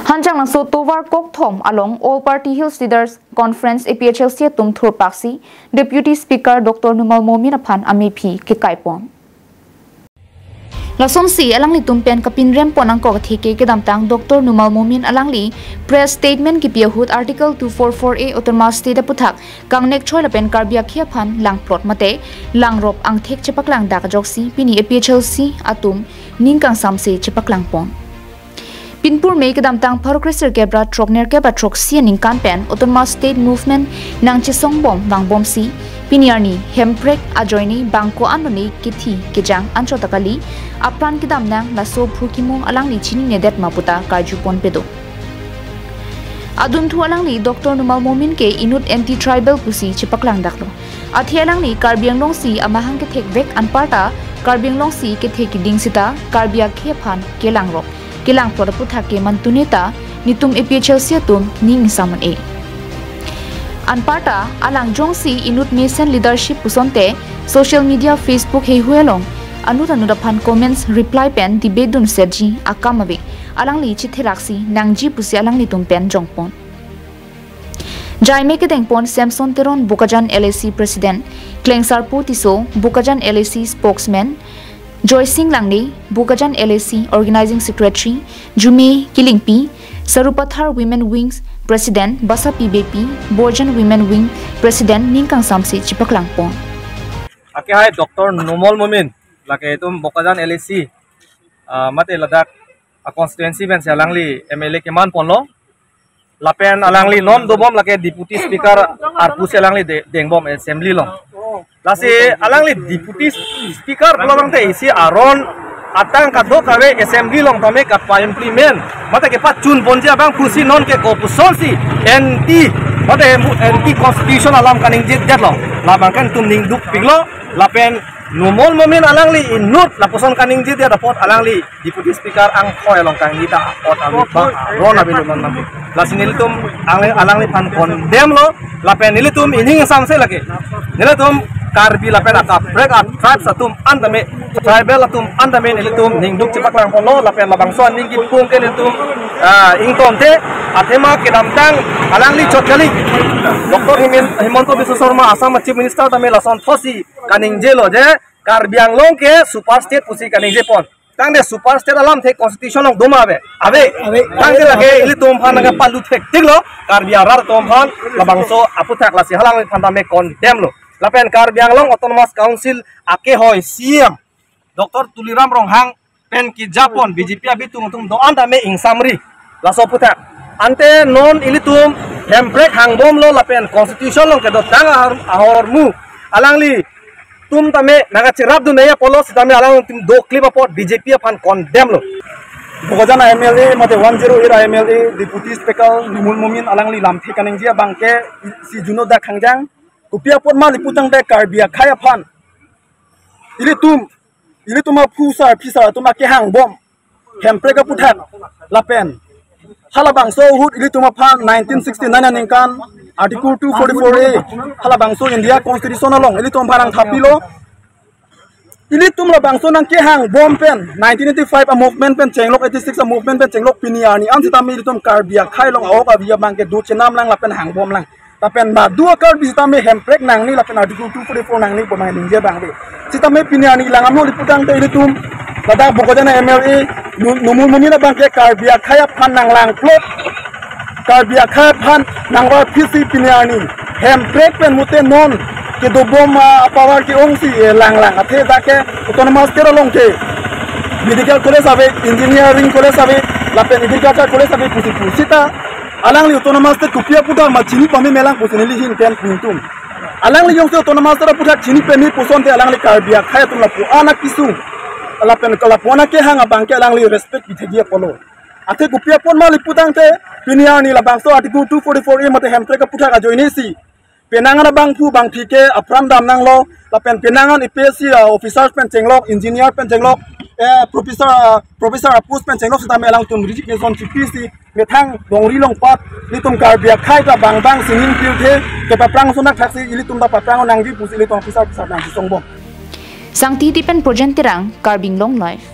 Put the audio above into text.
Hanjang lang so tovar kok thom along All Party Hills Leaders Conference APHLC tum thur paksi Deputy Speaker Dr. Numal Momin aphan amehphi kekai pon. Lason si alang li tumpen kapin rem pon ang ko thike ke damtang Dr. Numal Momin alang li press statement ki piahut article 244A autonomous state puthak kangnek choi lapen karbia khia phan lang plot mate lang rop ang thek chepak lang dak joksi pini APHLC atum ning kang samse chepak lang pon. Pinpur me kedam tang parokreser kebra trokner kebra troksi ning kampen autonomous state movement nang chisong bom bang bom si piniarni hemprek ajoini bangko anoni kithi kejang anchotakali apran kedam nang laso phukimong alang ni chini nedet maputa kajupon pedo adun thu alang ni Dr. Numal Momin ke inut anti tribal pusi chipaklang daklo athialang ni karbiang long si amahang ke thekvek anparta karbiang long si ke thekiding sita karbia khephan kelang rok kilang pora puthake mantuneta nitum APHLC tum ning samon e anparta alang jongsi inut nation leadership pusonte social media Facebook he huelong anuda phan comments reply pen dibedun serji akamabe alang li chithiraksi nangji pusi alang ni tum pen jongpon jaime ke dengpon Samson Teron Bukajan LAC president Klengsar Putiso Bukajan LAC spokesman Joy Singh Langni, Bukajan LAC Organizing Secretary, Jumi Kilingpi, Sarupathar Women Wings President, Basa PBP, Borjan Women Wing President, Ningkang Samsi Chipaklangpon. Aki hai Dr. Numal Momin, laki itum Bukajan LAC, mati ladak a constituency ben si alangli MLA keman ponlo, lapen alangli non dobom laki Deputy Speaker arpusi alangli dengbom assembly long. Lasi alangli Deputy Speaker belum te isi aron atang kadok kawe assembly long tome kapa implement mata ke pacun bonja bang kursi non ke kopusol si anti mata anti constitution alam kaning jet lo labangkan tum ning duk piglo lapen Numal Momin alangli inut lapuson kaning jet dia dapat alangli Deputy Speaker ang koy long kang kita ot alu bang ron abilu non nabi lasi nilitum alangli pan condemn lo lapen nilitum ining samse lagi nilitum karbi lapen akap break up tribe satum andame tribal atum andame nilitum ningduk cepak lang pono lapen labangson ning gipung ke nilitum ingtom te atema kedamtang alangli chotkali Dr. Himanto Biswa Sarma Assam Chief Minister tame lason thosi kaning jelo je karbiang long ke super state pusi kaning je pon tang de super state alam the constitution long doma abe tang de lage ilitum phan nga palu thek tiklo karbiang rar tom phan labangso aputhak lasi halang phandame condemn lo lapen karbiang long autonomous council ake hoy siam Dr. Tuliram Ronghang pen ki Japon BJP abitung do andame ingsamri laso puthak ante non ilitum hemprek hangbom lo lapen constitution long ke do tang ahormu alangli tum tame naga chirap du neya polo sitame alang tim do clip apot BJP aphan condemn lo Bukajan MLA mate 108 MLA Deputy Speaker Numal Momin alangli lamthi kaningja bangke si juno da khangjang kupia pot ma liputang de karbia khaya phan ilitum phusa phisa tuma ke hang bom hemprek ka puthat lapen halabang so hut ilitum phan 1969 ningkan article 244A halabang so India constitution along ilitum pharang thapilo ilitum labang so nang ke hang bom pen 1985 a movement pen chenglok 86 a movement pen chenglok piniani ansitami ilitum karbia khailong awka bia bangke du chenam lang lapen hang bom lang lapen ba dua kar bisita me hemprek nang ni lapen article 244 nang ni bomang ningje bangbe sita me piniani langam lo liputang te ilitum lada Bukajan MLA Numal Momin bangke karbia khaya phan nang lang plot karbia khaya phan nang wa phisi piniani hemprek pen mute non ke do bom power ki ongsi lang athe dake autonomous tero long ke medical college ave engineering college ave lapen agriculture college ave pusita alang li autonomous te kupia puda ma chini pami melang pusini hin pen puntum alang li yong se autonomous te puda chini peni puson te alang li karbia khaya tum la pu ana kisu ala pen kala pona ke hanga bangke alang li respect bithegi polo ate kupia pon ma li putang te piniani la bangso article 244 mate hemtre ka puda ka joini si penangan bangpu bang thike apram dam nang lo la pen penangan APHLC officers pen chenglok engineer pen chenglok professor apus pen chenglok sita melang tum resignation CPC methang dongri long pat litum karbia khai ta bang singing pilthe ke paprang sonak thaksi ilitum da paprang nangji pusi litum officer nang songbom sangti tipen project tirang karbing long life